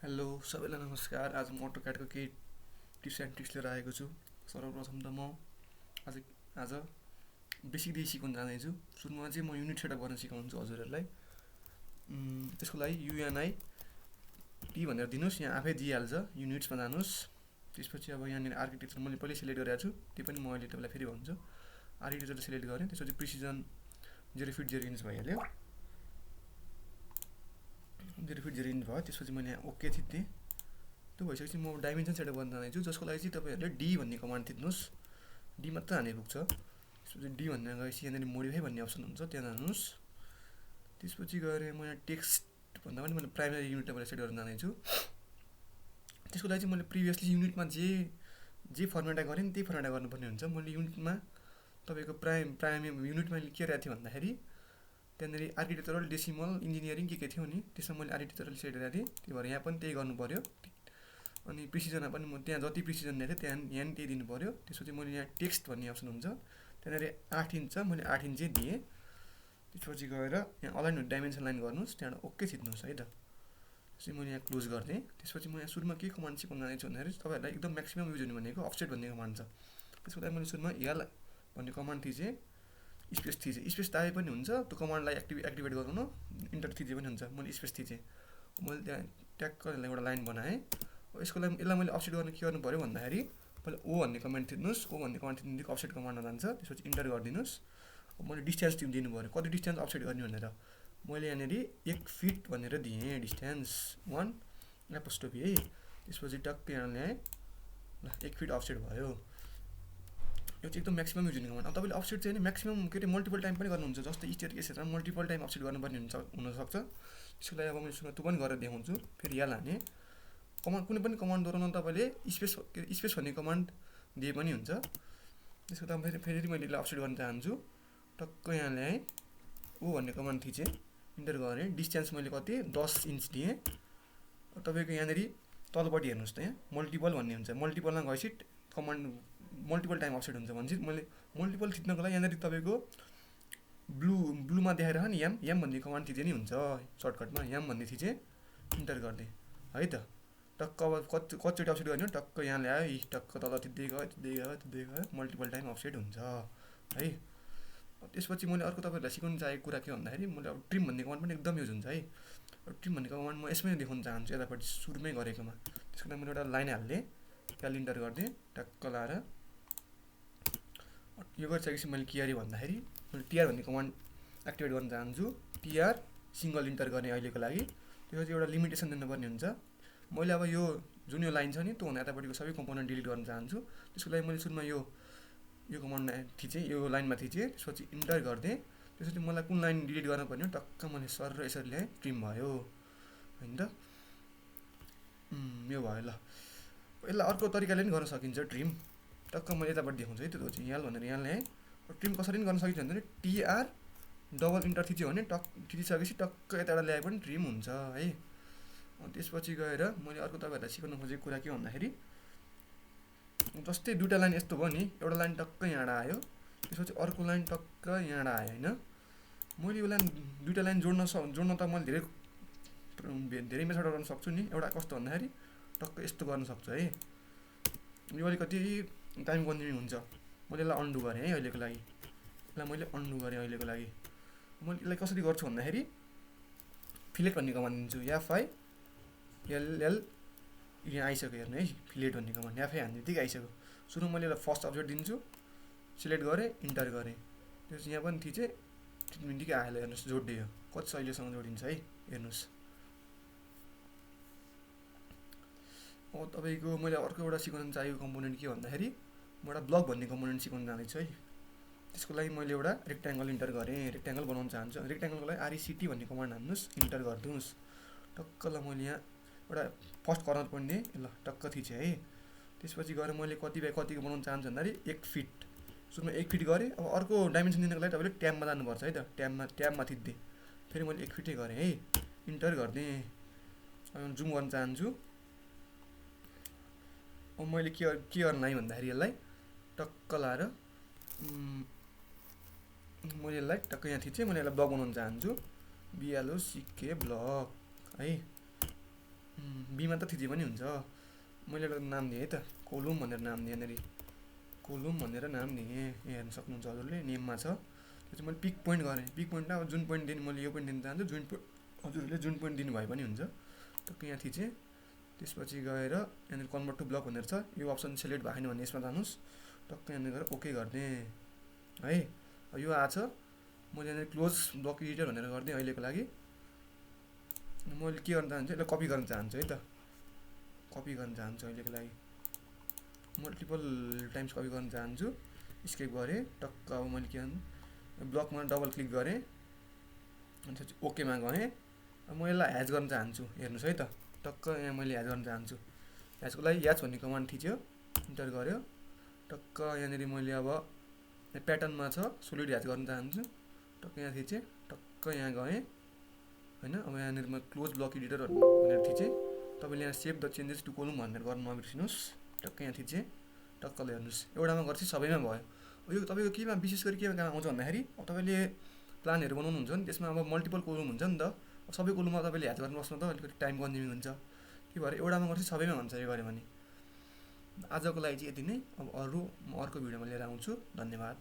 Hello सबैलाई नमस्कार। आज म अटोक्याडको केही टिप्स एन्ड ट्रिक्स लिएर आएको छु। सर्वप्रथम त म आज आज बेसिकदेखि सिकाउन जाँदैछु। सुरुमा चाहिँ म युनिट सेटअप गर्न सिकाउँछु हजुरहरूलाई। त्यसको लागि युएनआई टी भनेर दिनुहोस्, यहाँ आफै दिइहाल्छ। युनिट्समा जानुहोस्। त्यसपछि अब यहाँनिर आर्किटेक्चर मैले पहिल्यै सिलेक्ट गरेको छु, त्यो पनि म अहिले तपाईँलाई फेरि भन्छु। आर्किटेक्चर सिलेक्ट गरेँ, त्यसपछि प्रिसिजन 0 फिट 0 इन्च भइहाल्यो। 0 फिट 0 इन्च भयो। त्यसपछि मैले यहाँ ओके थिच्थेँ। त्यो भइसकेपछि म डाइमेन्सन सेटअप गर्न जाँदैछु, जसको लागि चाहिँ तपाईँहरूले डी भन्ने कमान्ड थिच्नुहोस्। डी मात्र हाने पुग्छ। त्यसपछि डी भनेर गएपछि यहाँनिर मोडिफाई भन्ने अप्सन हुन्छ, त्यहाँ जानुहोस्। त्यसपछि गएर म यहाँ टेक्स्ट भन्दा पनि मैले प्राइमेरी युनिट तपाईँलाई सेट गर्न जाँदैछु। त्यसको लागि चाहिँ मैले प्रिभियसली युनिटमा जे फर्मेटा गरेँ नि त्यही फर्मेटा गर्नुपर्ने हुन्छ। मैले युनिटमा तपाईँको प्राइम युनिटमा के गरेको थिएँ भन्दाखेरि त्यहाँनिर आर्किटेक्चरल डेसिमल इन्जिनियरिङ के थियो नि, त्यसमा मैले आर्किटेक्चरल सेट गरेको थिएँ। त्यही भएर यहाँ पनि त्यही गर्नु पऱ्यो। अनि प्रिसिजनमा पनि म त्यहाँ जति प्रिसिजन दिएको थिएँ यहाँ नि त्यही दिनु पऱ्यो। त्यसपछि मैले यहाँ टेक्स्ट भन्ने अप्सन हुन्छ, त्यहाँनिर 8 इन्च छ, मैले 8 इन्चै दिएँ। त्यसपछि गएर यहाँ अलाइन डाइमेन्सन लाइन गर्नुहोस्, त्यहाँबाट ओके थिच्नुहोस् है त। त्यसपछि मैले यहाँ क्लोज गरिदिएँ। त्यसपछि म यहाँ सुरुमा के कमान्ड सिकाउन जाँदैछु भन्दाखेरि तपाईँहरूलाई एकदम म्याक्सिमम युज हुने भनेको अफसेट भन्ने कमान्ड छ। त्यसको लागि मैले सुरुमा एल भन्ने कमान्ड थिचेँ, स्पेस थिचेँ। स्पेस ताए पनि हुन्छ, त्यो कमान्डलाई एक्टिभेट गराउनु इन्टर थिचे पनि हुन्छ। मैले स्पेस थिचेँ। मैले त्यहाँ ट्याक्क एउटा लाइन बनाएँ। यसको लागि यसलाई मैले अफसेट गर्न के गर्नु पऱ्यो भन्दाखेरि पहिला ओ भन्ने कमान्ड थिच्नुहोस्। ओ भन्ने कमान्ड थिच्नुदेखि अफसेट कमान्डमा जान्छ। त्यसपछि इन्टर गरिदिनुहोस्। मैले डिस्टेन्स दिनु पऱ्यो, कति डिस्टेन्स अफसेट गर्ने भनेर। मैले यहाँनिर 1 फिट भनेर दिएँ डिस्टेन्स 1 एपोस्ट्रोफी है। त्यसपछि टक्क यहाँ ल्याएँ, ल 1 फिट अफसेट भयो। यो चाहिँ एकदम म्याक्सिमम युज हुने कमान्ड। अब तपाईँले अफसेट चाहिँ म्याक्सिमम के अरे मल्टिपल टाइम पनि गर्नुहुन्छ, जस्तै स्टेयर केसहरूमा मल्टिपल टाइम अफसेट गर्नुपर्ने हुनसक्छ। त्यसको लागि अब मैले सुरुमा त्यो पनि गरेर देखाउँछु। फेरि यहाँ लाने कमान्ड, कुनै पनि कमान्ड दोहोऱ्याउन तपाईँले स्पेस भन्ने कमान्ड दिए पनि हुन्छ। त्यसको लागि फेरि मैले यसलाई अफसेट गर्न चाहन्छु। टक्क यहाँ ल्याएँ, ओ भन्ने कमान्ड थिचेँ, इन्टर गरेँ। डिस्टेन्स मैले कति 10 इन्च दिएँ। तपाईँको यहाँनिर तलपट्टि हेर्नुहोस् त, यहाँ मल्टिपल भन्ने हुन्छ। मल्टिपलमा गएपछि कमान्ड मल्टिपल टाइम अफसेट हुन्छ भनेपछि मैले मल्टिपल थिच्नको लागि यहाँनिर तपाईँको ब्लूमा देखाइरह नि याम भन्ने कमान्ड थिचे नि हुन्छ। सर्टकटमा याम भन्ने थिचेँ, इन्टर गरिदिएँ है त। टक्क अब कतिचोटि अफसेट गर्ने हो, टक्क यहाँ ल्यायो, टक्क तल थिच्दै गयो मल्टिपल टाइम अफसेट हुन्छ है। त्यसपछि मैले अर्को तपाईँहरूलाई सिकाउनु चाहेको कुरा के भन्दाखेरि मैले अब ट्रिम भन्ने कमान्ड पनि एकदम युज हुन्छ है। ट्रिम भन्ने कमान्ड म यसमै देखाउन चाहन्छु, यतापट्टि सुरुमै गरेकोमा। त्यसको लागि मैले एउटा लाइन हाल्थेँ, त्यहाँ इन्टर गरिदिएँ, टक्क लाएर यो गरिसकेपछि मैले के गरेँ भन्दाखेरि मैले टिआर भन्ने कमान्ड एक्टिभेट गर्न चाहन्छु। टिआर सिङ्गल इन्टर गर्ने अहिलेको लागि। त्यसपछि एउटा लिमिटेसन दिनुपर्ने हुन्छ। मैले अब यो जुन यो लाइन छ नि, त्योभन्दा यतापट्टिको सबै कम्पोनेन्ट डिलिट गर्न चाहन्छु। त्यसको लागि मैले सुरुमा यो कमान्डमा थिचेँ, यो लाइनमा थिचेँ। त्यसपछि इन्टर गरिदिएँ। त्यसपछि मलाई कुन लाइन डिलिट गर्नुपर्ने हो, टक्क मैले सर र यसरी ल्याएँ, ट्रिम भयो होइन त। यो भयो। ल यसलाई अर्को तरिकाले पनि गर्न सकिन्छ ट्रिम। टक्क मैले यतापट्टि देखाउँछु है, त्यो चाहिँ यहाँ भनेर यहाँ ल्याएँ। ट्रिम कसरी पनि गर्न सकिन्छ भने टिआर डबल इन्टर थिच्यो भने थिचिसकेपछि टक्क यताबाट ल्याए पनि ट्रिम हुन्छ है। त्यसपछि गएर मैले अर्को तपाईँहरूलाई सिकाउन खोजेको कुरा के भन्दाखेरि जस्तै दुईवटा लाइन यस्तो भयो नि, एउटा लाइन टक्क यहाँबाट आयो, त्यसपछि अर्को लाइन टक्क यहाँबाट आयो होइन। मैले यो लाइन दुईवटा लाइन जोड्न त मैले धेरै मेथड गर्न सक्छु नि। एउटा कस्तो भन्दाखेरि टक्क यस्तो गर्न सक्छु है। यो अलिकति टाइम कन्ज्युमिङ हुन्छ। मैले यसलाई अन्डु गरेँ है अहिलेको लागि। यसलाई मैले अन्डु गरेँ अहिलेको लागि। मैले यसलाई कसरी गर्छु भन्दाखेरि फिलेट भन्ने कमान्ड दिन्छु, FILL यहाँ आइसक्यो हेर्नु है। फिलेट भन्ने कमान्ड FI हान्ने बित्तिकै आइसक्यो। सुरुमा मैले यसलाई फर्स्ट अब्जेक्ट दिन्छु, सिलेक्ट गरेँ, इन्टर गरेँ। त्यसपछि यहाँ पनि थिचेँ, बित्तिकै आयो हेर्नुहोस्, जोडियो कति सहिलेसँग जोडिन्छ है, हेर्नुहोस्। अब तपाईँको मैले अर्को एउटा सिकाउन चाहेको कम्पोनेन्ट के भन्दाखेरि म एउटा ब्लक भन्ने कम्पोनेन्ट सिकाउन जाँदैछु है। त्यसको लागि मैले एउटा रेक्ट्याङ्गल इन्टर गरेँ, रेक्ट्याङ्गल बनाउन चाहन्छु। रेक्ट्याङ्गलको लागि RECT भन्ने कमान्ड हान्नुहोस्, इन्टर गरिदिनुहोस्। टक्क ल मैले यहाँ एउटा फर्स्ट कर्नर पोइन्ट दिएँ, ल टक्क थिचेँ है। त्यसपछि गएर मैले कति बाई कतिको बनाउन चाहन्छु भन्दाखेरि 1 फिट। सुरुमा 1 फिट गरेँ। अब अर्को डाइमेन्सन दिनको लागि तपाईँले ट्याबमा जानुपर्छ है त। ट्याबमा थिच्दिएँ, फेरि मैले 1 फिटै गरेँ है, इन्टर गरिदिएँ। अब जुम गर्न चाहन्छु। अब मैले के गर्न लाएँ भन्दाखेरि यसलाई टक्क लाएर मैले यसलाई टक्क यहाँ थिचेँ। मैले यसलाई ब्लक बनाउन चाहन्छु, BLOCK ब्लक है। बीमा त थिचे पनि हुन्छ। मैले एउटा नाम दिएँ है त, कोलुम भनेर नाम दिएँ यहाँनिर, कोलुम भनेर नाम दिएँ। हेर्न सक्नुहुन्छ हजुरले, नेममा छ। त्यो चाहिँ मैले पिक पोइन्ट गरेँ। पिक पोइन्टमा अब जुन पोइन्ट दिने, मैले यो पोइन्ट दिन चाहन्छु, हजुरहरूले जुन पोइन्ट दिनुभए पनि हुन्छ। टक्क यहाँ थिचेँ। त्यसपछि गएर यहाँनिर कन्भर्ट टु ब्लक भनेर छ, यो अप्सन सेलेक्ट भएको छैन भने यसमा जानुहोस्। टक्क यहाँनिर गएर ओके गरिदिएँ है। यो आछ। मैले यहाँनिर क्लोज ब्लक एडिटर भनेर गरिदिएँ अहिलेको लागि। मैले के गर्न चाहन्छु, यसलाई कपी गर्न चाहन्छु है त, कपी गर्न चाहन्छु अहिलेको लागि, मल्टिपल टाइम्स कपी गर्न चाहन्छु। स्केप गरेँ। टक्क अब मैले के गर्नु, ब्लकमा डबल क्लिक गरेँ अनि त्यसपछि ओकेमा गएँ। अब म यसलाई ह्याच गर्न चाहन्छु, हेर्नुहोस् है त। टक्क यहाँ मैले ह्याच गर्न चाहन्छु। ह्याचको लागि ह्याच भन्ने कमान्ड थिच्यो, इन्टर गऱ्यो। टक्क यहाँनिर मैले अब प्याटर्नमा छ, सोलिड ह्याच गर्न चाहन्छु। टक्क यहाँ थिचेँ। टक्क यहाँ गएँ होइन। अब यहाँनिर म क्लोज ब्लक एडिटर भनेर थिचेँ। तपाईँले यहाँ save the changes to column भनेर गर्नु नबिर्सिनुहोस्। टक्क यहाँ थिचेँ। टक्क हेर्नुहोस्, एउटामा गर्छ सबैमा भयो। यो तपाईँको केमा विशेष गरी केमा काम आउँछ भन्दाखेरि, अब तपाईँले प्लानहरू बनाउनुहुन्छ नि, त्यसमा अब मल्टिपल कोलुम हुन्छ नि त। सबै कोलुममा तपाईँले ह्याच गर्न बस्नु त अलिकति टाइम कन्ज्युमिङ हुन्छ। त्यही भएर एउटामा गर्छ सबैमा हुन्छ यो गऱ्यो भने। आजको लागि चाहिँ यति नै। अब अरू म अर्को भिडियोमा लिएर आउँछु। धन्यवाद।